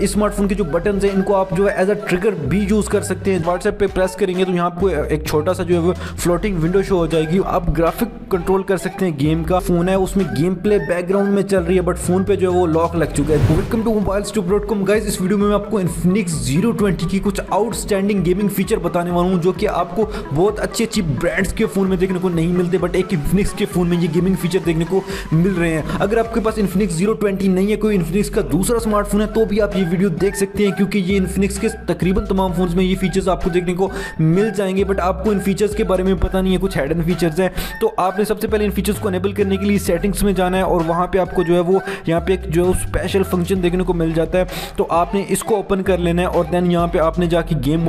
Smartphone के जो button है इनको आप जो है एज अ ट्रिगर भी यूज कर सकते हैं। व्हाट्सएप पे प्रेस करेंगे तो यहाँ आपको एक छोटा सा जो है वो फ्लोटिंग विंडो शो हो जाएगी। आप ग्राफिक कंट्रोल कर सकते हैं। गेम का फोन है उसमें गेम प्ले बैकग्राउंड में चल रही है बट फोन पे जो है वो लॉक लग चुका है। Welcome to mobiles2pro.com guys. इस वीडियो में मैं आपको Infinix Zero 20 की कुछ आउटस्टैंडिंग गेमिंग फीचर बताने वाला हूँ जो कि आपको बहुत अच्छी ब्रांड्स के फोन में देखने को नहीं मिलते बट एक Infinix के फोन में ये गेमिंग फीचर देखने को मिल रहे हैं। अगर आपके पास Infinix Zero 20 नहीं है, कोई Infinix का दूसरा स्मार्टफोन है, तो भी आप ये वीडियो देख सकते हैं क्योंकि ये Infinix के तकरीबन तमाम फोन्स में ये फीचर्स आपको देखने को मिल जाएंगे। बट आपको इन फीचर्स के बारे में पता नहीं है, कुछ हिडन फीचर्स हैं। तो आपने सबसे पहले इन फीचर्स को अनेबल करने के लिए सेटिंग्स में जाना है और वहाँ पे आपको जो है वो यहाँ पे एक जो स्पेशल फंक्शन देखने को मिल जाता है। तो आपने इसको ओपन कर लेना है और देन यहाँ पे आपने जाके गेम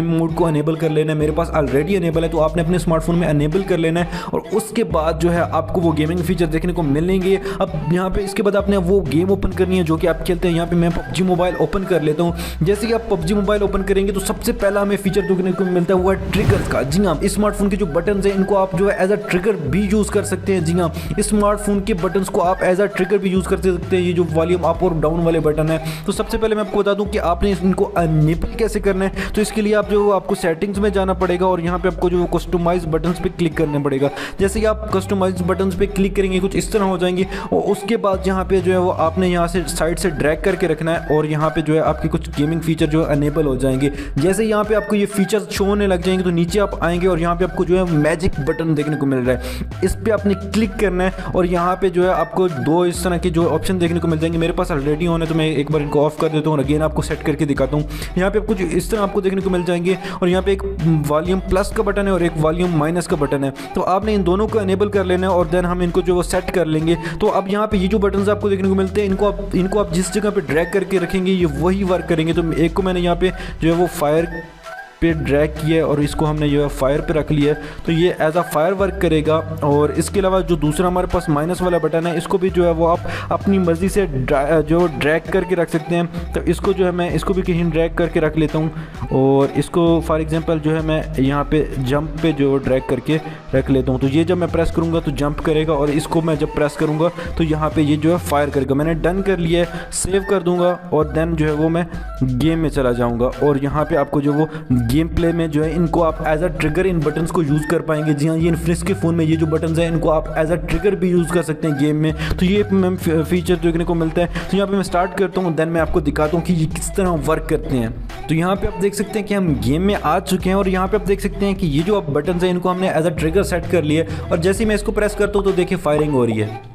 मोड को अनेबल कर लेना है। मेरे पास ऑलरेडी अनेबल है तो आपने अपने स्मार्टफोन में अनेबल कर लेना है और उसके बाद जो है आपको वो गेमिंग फीचर देखने को मिलेंगे। अब यहाँ पे इसके बाद आपने वो गेम ओपन करनी है जो कि आप खेलते हैं। यहाँ पे मैं PUBG मोबाइल ओपन कर लेता हूँ। जैसे कि आप PUBG मोबाइल ओपन करेंगे तो सबसे पहला हमें फीचर देखने को मिलता है वो है ट्रिगर्स का। जी हाँ, स्मार्टफोन के जो बटन है इनको आप जो है एज अ ट्रिगर भी यूज कर सकते हैं। जी हाँ, स्मार्टफोन के बटन को आप एज अ ट्रिगर भी यूज कर सकते हैं। ये जो वॉल्यूम अप और डाउन वाले बटन है, तो सबसे पहले मैं आपको बता दूं कि आपने इनको अनेबल कैसे करना है। तो इसके लिए आपको सेटिंग्स में जाना पड़ेगा और यहाँ पे आपको जो कस्टमाइज बटन्स पे क्लिक करना पड़ेगा। जैसे कि आप कस्टमाइज बटन्स पे क्लिक करेंगे कुछ इस तरह हो जाएंगे और उसके बाद यहाँ पे जो है वो आपने यहाँ से साइड से ड्रैग करके रखना है और यहाँ पे जो है आपके कुछ गेमिंग फीचर जो है अनेबल हो जाएंगे। जैसे यहाँ पे आपको ये फीचर्स शो होने लग जाएंगे तो नीचे आप आएंगे और यहाँ पे आपको जो है मैजिक बटन देखने को मिल रहा है। इस पे आपने क्लिक करना है और यहाँ पे जो है आपको दो इस तरह के जो ऑप्शन देखने को मिल जाएंगे। मेरे पास ऑलरेडी ऑन है तो मैं एक बार इनको ऑफ कर देता हूँ और अगेन आपको सेट करके दिखाता हूँ। यहाँ पे आपको इस तरह आपको देखने को मिल जाएंगे और यहाँ पे एक वॉल्यूम प्लस का बटन है और एक वॉल्यूम माइनस का बटन है। तो आपने इन दोनों को अनेबल कर लेना है और देन हम इनको जो वो सेट कर लेंगे। तो अब यहाँ पे ये जो बटन आपको देखने को मिलते हैं इनको आप जिस जगह पे ड्रैग करके रखेंगे ये वही वर्क करेंगे। तो एक को मैंने यहाँ पे जो है वो फायर पे ड्रैग किया और इसको हमने जो है फायर पे रख लिया तो ये एज अ फायर वर्क करेगा। और इसके अलावा जो दूसरा हमारे पास माइनस वाला बटन है इसको भी जो है वो आप अपनी मर्ज़ी से जो ड्रैग करके रख सकते हैं। तो इसको जो है मैं इसको भी कहीं ड्रैग करके रख लेता हूँ और इसको फॉर एग्जांपल जो है मैं यहाँ पे जंप पे जो ड्रैग करके रख लेता हूँ। तो ये जब मैं प्रेस करूँगा तो जंप करेगा और इसको मैं जब प्रेस करूँगा तो यहाँ पे ये जो है फायर करेगा। मैंने डन कर लिया है, सेव कर दूँगा और देन जो है वो मैं गेम में चला जाऊँगा और यहाँ पे आपको जो वो गेम प्ले में जो है इनको आप एज अ ट्रिगर इन बटन्स को यूज़ कर पाएंगे। जी हाँ, ये Infinix के फ़ोन में ये जो बटन्स हैं इनको आप एज अ ट्रिगर भी यूज़ कर सकते हैं गेम में। तो ये मैम फीचर देखने को मिलता है। तो यहाँ पे मैं स्टार्ट करता हूँ देन मैं आपको दिखाता हूँ कि ये किस तरह वर्क करते हैं। तो यहाँ पे आप देख सकते हैं कि हम गेम में आ चुके हैं और यहाँ पे आप देख सकते हैं कि ये जो बटन्स हैं इनको हमने एज अ ट्रिगर सेट कर लिए और जैसे ही मैं इसको प्रेस करता हूँ तो देखिए फायरिंग हो रही है।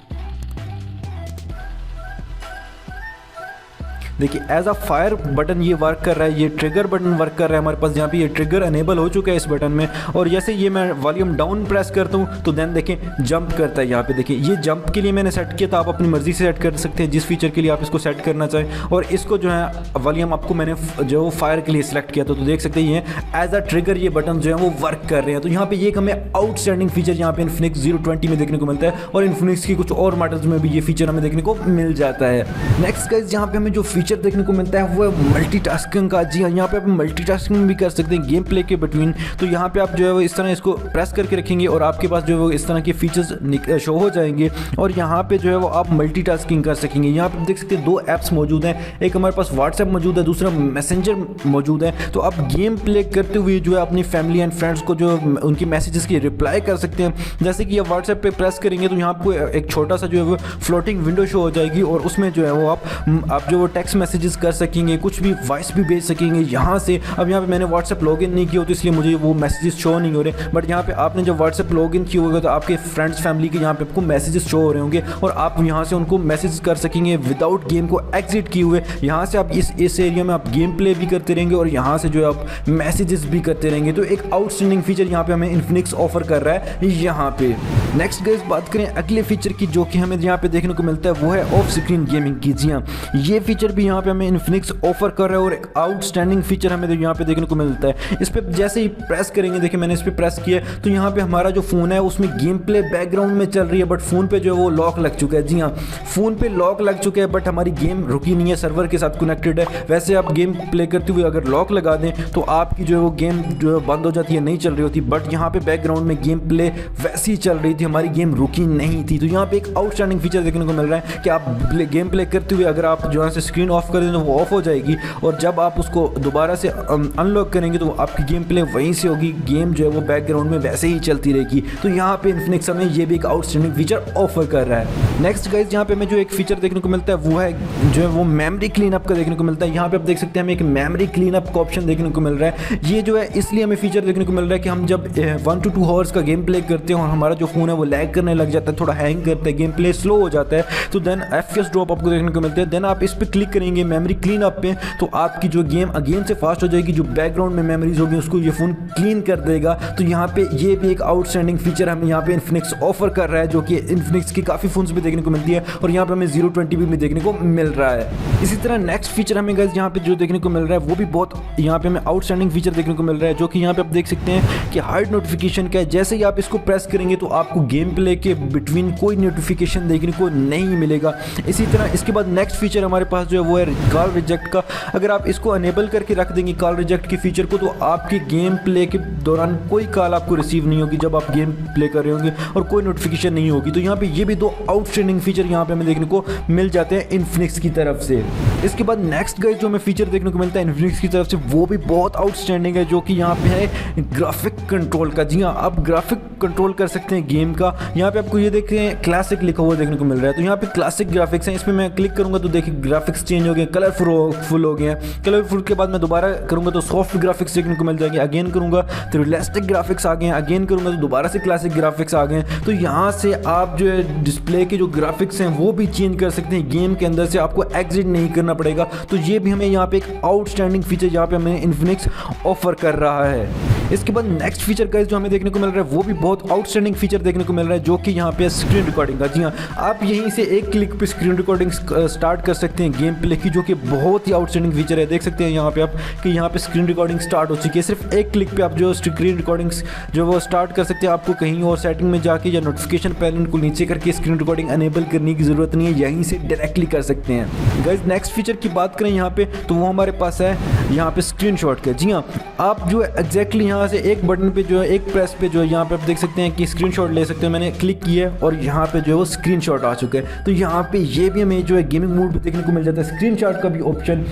देखिए एज अ फायर बटन ये वर्क कर रहा है, ये ट्रिगर बटन वर्क कर रहा है हमारे पास। यहाँ पे ये ट्रिगर अनेबल हो चुका है इस बटन में और जैसे ये मैं वॉल्यूम डाउन प्रेस करता हूँ तो देन देखें जंप करता है। यहाँ पे देखिए ये जंप के लिए मैंने सेट किया था। आप अपनी मर्जी से सेट कर सकते हैं जिस फीचर के लिए आप इसको सेट करना चाहें। और इसको जो है वॉल्यूम आपको मैंने जो फायर के लिए सिलेक्ट किया था तो देख सकते हैं ये एज अ ट्रिगर ये बटन जो है वो वर्क कर रहे हैं। तो यहाँ पे ये हमें आउटस्टैंडिंग फीचर यहाँ पे Infinix Zero 20 में देखने को मिलता है और Infinix की कुछ और मॉडल्स में भी ये फीचर हमें देखने को मिल जाता है। नेक्स्ट गाइस, यहाँ पे हमें जो फीचर देखने को मिलता है वो है मल्टीटास्किंग का। जी हाँ, यहाँ पे आप मल्टीटास्किंग भी कर सकते हैं गेम प्ले के बिटवीन। तो यहाँ पे आप जो है वो इस तरह इसको प्रेस करके रखेंगे और आपके पास जो है वो इस तरह के फीचर्स शो हो जाएंगे और यहाँ पे जो है वो आप मल्टीटास्किंग कर सकेंगे। यहाँ पे देख सकते हैं दो ऐप्स मौजूद हैं, एक हमारे पास व्हाट्सएप मौजूद है, दूसरा मैसेंजर मौजूद है। तो आप गेम प्ले करते हुए जो है अपनी फैमिली एंड फ्रेंड्स को जो उनकी मैसेजेस की रिप्लाई कर सकते हैं। जैसे कि आप व्हाट्सएप पे प्रेस करेंगे तो यहाँ आपको एक छोटा सा जो है वो फ्लोटिंग विंडो शो हो जाएगी और उसमें जो है वो आप जो वो टेक्स्ट मैसेजेस कर सकेंगे, कुछ भी वॉइस भी भेज सकेंगे यहाँ से। अब यहाँ पे मैंने व्हाट्सएप लॉगिन नहीं किया तो इसलिए मुझे वो मैसेजेस शो नहीं हो रहे। बट यहाँ पे आपने जब व्हाट्सएप लॉगिन किया होगा तो आपके फ्रेंड्स फैमिली के यहाँ पे आपको मैसेजेस शो हो रहे होंगे और आप यहाँ से उनको मैसेज कर सकेंगे विदाउट गेम को एग्जिट किए हुए। यहाँ से आप इस एरिया में आप गेम प्ले भी करते रहेंगे और यहाँ से जो है आप मैसेजेस भी करते रहेंगे। तो एक आउटस्टैंडिंग फीचर यहाँ पे हमें Infinix ऑफर कर रहा है यहाँ पे। नेक्स्ट गाइस, बात करें अगले फीचर की जो कि हमें यहाँ पे देखने को मिलता है वो है ऑफ स्क्रीन गेमिंग की। जी हाँ, ये फीचर भी यहाँ पे हमें Infinix ऑफर कर रहा है और एक आउटस्टैंडिंग फीचर हमें यहाँ पे देखने को मिलता है। इस पर जैसे ही प्रेस करेंगे, देखिए मैंने इस पर प्रेस किया तो यहाँ पे हमारा जो फ़ोन है उसमें गेम प्ले बैकग्राउंड में चल रही है बट फ़ोन पे जो है वो लॉक लग चुका है। जी हाँ, फ़ोन पे लॉक लग चुका है बट हमारी गेम रुकी नहीं है, सर्वर के साथ कनेक्टेड है। वैसे आप गेम प्ले करते हुए अगर लॉक लगा दें तो आपकी जो है वो गेम जो है बंद हो जाती है, नहीं चल रही होती। बट यहाँ पे बैकग्राउंड में गेम प्ले वैसी चल रही थी, हमारी गेम रुकी नहीं थी। तो यहाँ पे एक आउटस्टैंडिंग फीचर देखने को मिल रहा है कि आप गेम प्ले करते हुए अगर आप जो है स्क्रीन ऑफ कर दें तो वो ऑफ हो जाएगी, और जब आप उसको दोबारा से अनलॉक करेंगे तो आपकी गेम प्ले वहीं से होगी, गेम जो है वो बैकग्राउंड में वैसे ही चलती रहेगी। तो यहाँ पे इन्फिनिक्स हमें ये भी एक आउटस्टैंडिंग फीचर ऑफर कर रहा है। नेक्स्ट गाइस यहाँ पे हमें जो एक फीचर देखने को मिलता है वो है जो है वो मेमोरी क्लीन अप का देखने को मिलता है। यहाँ पे आप देख सकते हैं हमें एक मेमोरी क्लीन अप का ऑप्शन देखने को मिल रहा है। ये जो है इसलिए हमें फीचर देखने को मिल रहा है कि हम जब 1 to 2 आवर्स का गेम प्ले करते हैं और हमारा जो फोन है वो लैग करने लग जाता है, थोड़ा हैंग करता है, गेम प्ले स्लो हो जाता है, तो देन FPS ड्रॉप आपको देखने को मिलते हैं। देन आप इस पर क्लिक करेंगे मेमोरी क्लीन अप पे, तो आपकी जो गेम अगेन से फास्ट हो जाएगी, जो बैकग्राउंड में मेमोरीज होगी उसको ये फोन क्लीन कर देगा। तो यहाँ पे ये भी एक आउटस्टैंडिंग फीचर हमें यहाँ पे इन्फिनिक्स ऑफर कर रहा है, जो कि इन्फिनिक्स की काफ़ी फोन्स में देखने को मिलती है, और यहाँ पे हमें 020 में देखने को मिल रहा है। इसी तरह नेक्स्ट फीचर हमें गाइस यहाँ पे जो देखने को मिल रहा है वो भी बहुत यहाँ पे हमें आउटस्टैंडिंग फीचर देखने को मिल रहा है, जो कि यहाँ पे आप देख सकते हैं कि हाइड नोटिफिकेशन का है। जैसे ही आप इसको प्रेस करेंगे तो आपको गेम प्ले के बिटवीन कोई नोटिफिकेशन देखने को नहीं मिलेगा। इसी तरह इसके बाद नेक्स्ट फीचर हमारे पास जो है वो है कॉल रिजेक्ट का। अगर आप इसको अनेबल करके रख देंगे कॉल रिजेक्ट की फीचर को, तो आपके गेम प्ले के दौरान कोई कॉल आपको रिसीव नहीं होगी जब आप गेम प्ले कर रहे होंगे, और कोई नोटिफिकेशन नहीं होगी। तो यहाँ पे ये भी दो आउटस्टैंडिंग फीचर यहाँ पे हमें देखने को मिल जाते हैं इन्फिनिक्स की तरफ से। इसके बाद नेक्स्ट गाइस जो हमें फीचर देखने को मिलता है इन्फिनिक्स की तरफ से वो भी बहुत आउटस्टैंडिंग है, जो कि यहाँ पे है ग्राफिक कंट्रोल का। जी हाँ, आप ग्राफिक कंट्रोल कर सकते हैं गेम का। यहाँ पे आपको ये देखते हैं क्लासिक लिखा हुआ देखने को मिल रहा है, तो यहाँ पे क्लासिक ग्राफिक्स हैं। इसमें मैं क्लिक करूंगा तो देखिए ग्राफिक्स चेंज हो गए, कलरफुल हो गए हैं। कलरफुल के बाद मैं दोबारा करूंगा तो सॉफ्ट ग्राफिक्स देखने को मिल जाएंगे। अगेन करूंगा तो रियलिस्टिक ग्राफिक्स आ गए हैं। अगेन करूंगा तो दोबारा से क्लासिक ग्राफिक्स आ गए हैं। तो यहाँ से आप जो है डिस्प्ले के जो ग्राफिक्स हैं वो भी चेंज कर सकते हैं गेम के अंदर से, आपको एग्जिट नहीं करना पड़ेगा। तो ये भी हमें यहाँ पे एक आउटस्टैंडिंग फीचर यहाँ पे हमें इन्फिनिक्स ऑफर कर रहा है। इसके बाद नेक्स्ट फीचर गाइस जो हमें देखने को मिल रहा है वो भी बहुत आउटस्टैंडिंग फीचर देखने को मिल रहा है, जो कि यहाँ पे स्क्रीन रिकॉर्डिंग का। जी हाँ, आप यहीं से एक क्लिक पे स्क्रीन रिकॉर्डिंग स्टार्ट कर सकते हैं गेम प्ले की, जो कि बहुत ही आउटस्टैंडिंग फीचर है। देख सकते हैं यहाँ पे आप कि यहाँ पे स्क्रीन रिकॉर्डिंग स्टार्ट हो चुकी है। सिर्फ एक क्लिक पे आप जो स्क्रीन रिकॉर्डिंग्स जो वो स्टार्ट कर सकते हैं। आपको कहीं और सेटिंग में जाके या नोटिफिकेशन पैनल को नीचे करके स्क्रीन रिकॉर्डिंग अनेबल करने की जरूरत नहीं है, यहीं से डायरेक्टली कर सकते हैं। गाइस नेक्स्ट फीचर की बात करें यहाँ पे तो वो हमारे पास है यहाँ पे स्क्रीनशॉट का। जी हाँ, आप जो है एग्जैक्टली यहाँ से एक बटन पे जो है एक प्रेस पे जो है यहाँ पे आप देख सकते हैं कि स्क्रीनशॉट ले सकते हैं। मैंने क्लिक किया और यहाँ पे जो है वो स्क्रीनशॉट आ चुका है। तो यहाँ पे ये भी हमें जो है गेमिंग मोड पे देखने को मिल जाता है, स्क्रीनशॉट का भी ऑप्शन।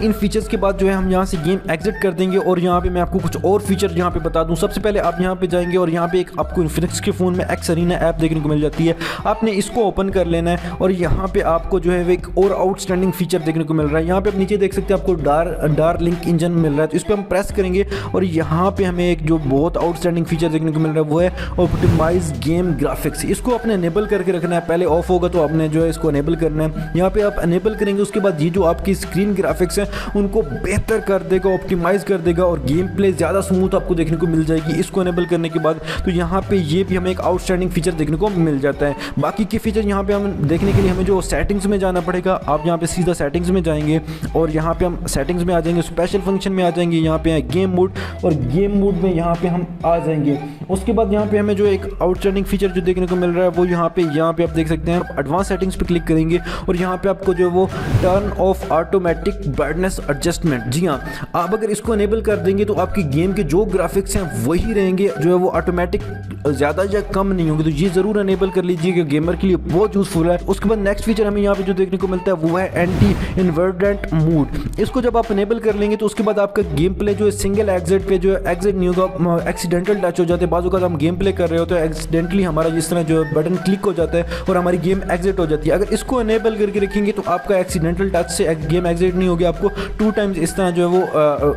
इन फीचर्स के बाद जो है हम यहाँ से गेम एग्जिट कर देंगे, और यहाँ पे मैं आपको कुछ और फीचर यहाँ पे बता दूँ। सबसे पहले आप यहाँ पे जाएंगे और यहाँ पे एक आपको इन्फिनिक्स के फ़ोन में एक्स अरीना ऐप देखने को मिल जाती है। आपने इसको ओपन कर लेना है और यहाँ पे आपको जो है वो एक और आउटस्टैंडिंग फीचर देखने को मिल रहा है। यहाँ पे आप नीचे देख सकते हैं आपको डार लिंक इंजन मिल रहा है, तो इस पर हम प्रेस करेंगे और यहाँ पे हमें एक जो बहुत आउटस्टैंडिंग फीचर देखने को मिल रहा है वो है ऑप्टिमाइज गेम ग्राफिक्स। इसको आपने अनेबल करके रखना है, पहले ऑफ होगा तो आपने जो है इसको अनेबल करना है। यहाँ पे आप अनेबल करेंगे, उसके बाद ये जो आपकी स्क्रीन ग्राफिक्स हैं उनको बेहतर कर देगा, ऑप्टिमाइज कर देगा, और गेम प्ले ज़्यादा स्मूथ आपको देखने को मिल जाएगी इसको अनेबल करने के बाद। तो यहाँ पे ये भी हमें एक आउटस्टैंडिंग फीचर देखने को मिल जाता है। बाकी के फीचर यहाँ पे हम देखने के लिए हमें जो सेटिंग्स में जाना पड़ेगा। आप यहाँ पे सीधा सेटिंग्स में जाएंगे और यहाँ पे हम सेटिंग्स में आ जाएंगे, स्पेशल फंक्शन में आ जाएंगे। यहाँ पे है गेम मोड, और गेम मोड में यहाँ पे हम आ जाएंगे। उसके बाद यहाँ पे हमें जो एक आउटस्टैंडिंग फीचर जो देखने को मिल रहा है वो यहाँ पे आप देख सकते हैं एडवांस सेटिंग्स पे क्लिक करेंगे और यहाँ पे आपको जो है वो turn off automatic brightness adjustment. जी हाँ, आप अगर इसको अनेबल कर देंगे तो आपकी गेम के जो ग्राफिक्स हैं वही रहेंगे, जो है वो ऑटोमेटिक ज़्यादा या कम नहीं होंगे। तो ये ज़रूर अनेबल कर लीजिए कि गेमर के लिए बहुत यूजफुल है। उसके बाद नेक्स्ट फीचर हमें यहाँ पे जो देखने को मिलता है वो है एंटी इन्वर्टेंट मूड। इसको जब आप अनेबल कर लेंगे तो उसके बाद आपका गेम प्ले जो है सिंगल एग्जिट पे जो है एग्जिट नहीं होगा, एक्सीडेंटल टच हो जाते हैं। बाजू का हम गेम प्ले कर रहे होते हैं, एक्सीडेंटली हमारा जिस तरह जो बटन क्लिक हो जाता है और हमारी गेम एग्जिट हो जाती है। अगर इसको अनेबल करके रखेंगे तो आपका एक्सीडेंटल टच से गेम एग्जिट नहीं होगी, आपको 2 टाइम्स इस तरह जो है वो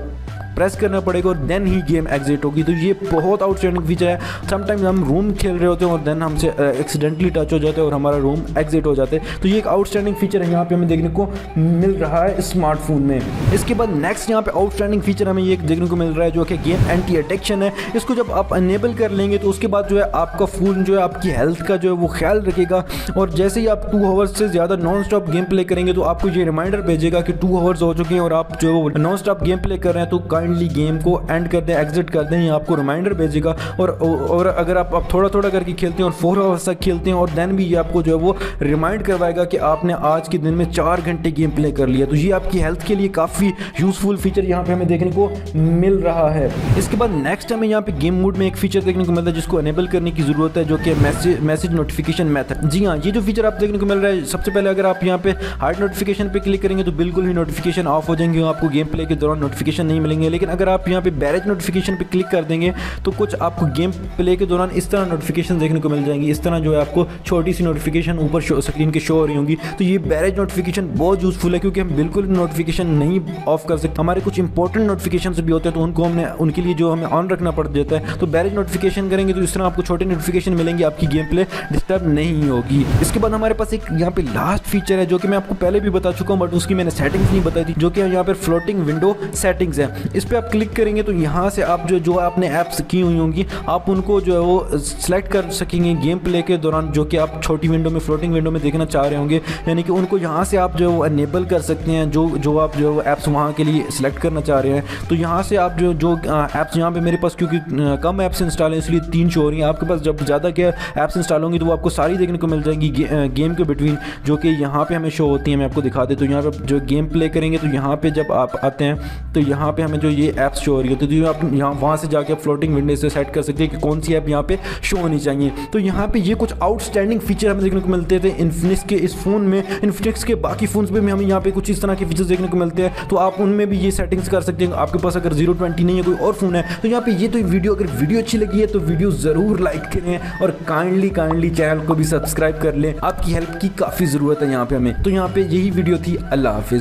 प्रेस करना पड़ेगा और देन ही गेम एग्जिट होगी। तो ये बहुत आउटस्टैंडिंग फीचर है। समटाइम्स हम रूम खेल रहे होते हैं और देन हमसे एक्सीडेंटली टच हो जाते हैं और हमारा रूम एग्जिट हो जाते हैं। तो ये एक आउटस्टैंडिंग फीचर है यहाँ पे हमें देखने को मिल रहा है स्मार्टफोन में। इसके बाद नेक्स्ट यहाँ पे आउटस्टैंडिंग फीचर हमें ये देखने को मिल रहा है जो कि गेम एंटी अडिक्शन है। इसको जब आप अनेबल कर लेंगे तो उसके बाद जो है आपका फ़ोन जो है आपकी हेल्थ का जो है वो ख्याल रखेगा, और जैसे ही आप 2 आवर्स से ज़्यादा नॉन स्टॉप गेम प्ले करेंगे तो आपको ये रिमाइंडर भेजेगा कि 2 आवर्स हो चुके हैं और आप जो है वो नॉन स्टॉप गेम प्ले कर रहे हैं। तो काइंडली गेम को एंड कर दें, एग्जिट कर दें, ये आपको रिमाइंडर भेजेगा। और अगर आप थोड़ा थोड़ा करके खेलते हैं और 4 आवर्स तक खेलते हैं और देन भी ये आपको जो है वो रिमाइंड करवाएगा कि आपने आज के दिन में 4 घंटे गेम प्ले कर लिया। तो ये आपकी हेल्थ के लिए काफ़ी यूजफुल फीचर यहाँ पे हमें देखने को मिल रहा है। इसके बाद नेक्स्ट हमें यहाँ पे गेम मोड में एक फीचर देखने को मिलता है जिसको अनेबल करने की ज़रूरत है, जो कि मैसेज नोटिफिकेशन मेथड। जी हाँ, ये जो फीचर आप देखने को मिल रहा है, सबसे पहले अगर आप यहाँ पे हार्ड नोटिफिकेशन पे क्लिक करेंगे तो बिल्कुल ही नोटिफिकेशन ऑफ हो जाएंगे, आपको गेम प्ले के दौरान नोटिफिकेशन नहीं मिलेंगे। लेकिन अगर आप यहाँ पे बैरेज नोटिफिकेशन पे क्लिक कर देंगे तो कुछ आपको गेम प्ले के दौरान इस तरह नोटिफिकेशन देखने को मिल जाएंगी। इस तरह जो है आपको छोटी सी नोटिफिकेशन ऊपर स्क्रीन के शो हो रही होंगी। तो ये बैरेज नोटिफिकेशन बहुत यूजफुल है क्योंकि हम बिल्कुल नोटिफिकेशन नहीं ऑफ कर सकते। हमारे कुछ इंपॉर्टेंट नोटिफिकेशन भी होते हैं तो उनको उनके लिए जो हमें ऑन रखना पड़ जाता है। तो बैरेज नोटिफिकेशन करेंगे तो इस तरह आपको छोटे नोटिफिकेशन मिलेंगे, आपकी गेम प्ले डिस्टर्ब नहीं होगी। इसके बाद हमारे पास एक यहाँ पे लास्ट फीचर है जो कि मैं आपको पहले भी बता चुका हूँ, बट उसकी मैंने सेटिंग्स नहीं बताई थी, जो कि यहाँ पर फ्लोटिंग विंडो सेटिंग्स है। इस पर आप क्लिक करेंगे तो यहाँ से आप जो आपने ऐप्स की हुई होंगी आप उनको जो है वो सिलेक्ट कर सकेंगे गेम प्ले के दौरान, जो कि आप छोटी विंडो में, फ्लोटिंग विंडो में देखना चाह रहे होंगे। यानी कि उनको यहाँ से आप जो है वो अनेबल कर सकते हैं, जो आप जो ऐप्स वहाँ के लिए सिलेक्ट करना चाह रहे हैं। तो यहाँ से आप जो ऐप्स, यहाँ पे मेरे पास क्योंकि कम ऐप्स इंस्टॉल है इसलिए 3 शो हो रही हैं। आपके पास जब ज़्यादा क्या ऐप्स इंस्टॉल होंगी तो वो आपको सारी देखने को मिल जाएंगी गेम के बिटवीन, जो कि यहाँ पे हमें शो होती हैं। मैं आपको दिखा देता हूँ। यहाँ पे जो गेम प्ले करेंगे तो यहाँ पे जब आप आते हैं तो यहाँ पे हमें जो ये ऐप्स शो हो रही होती है तो आप यहाँ वहाँ से जाके फ्लोटिंग विंडो से सेट कर सकते हैं कि कौन सी ऐप यहाँ पे शो होनी चाहिए। तो यहाँ पे ये कुछ आउटस्टैंडिंग फीचर हमें देखने को मिलते थे इन्फिनिक्स के इस फ़ोन में। इन्फिनिक्स के बाकी फ़ोन्स पे भी हमें यहाँ पे कुछ इस तरह के फीचर्स देखने को मिलते हैं, तो आप उनमें भी ये सेटिंग्स कर सकते हैं। आपके पास अगर 020 नहीं है, कोई और फ़ोन है, तो यहाँ पे ये तो वीडियो, अगर वीडियो अच्छी लगी है तो वीडियो ज़रूर लाइक करें और काइंडली चैनल को भी सब्सक्राइब कर लें। आपकी हेल्प की काफ़ी ज़रूरत है यहाँ पे हमें। तो यहाँ पे यही वीडियो थी। अल्लाह हाफिज़।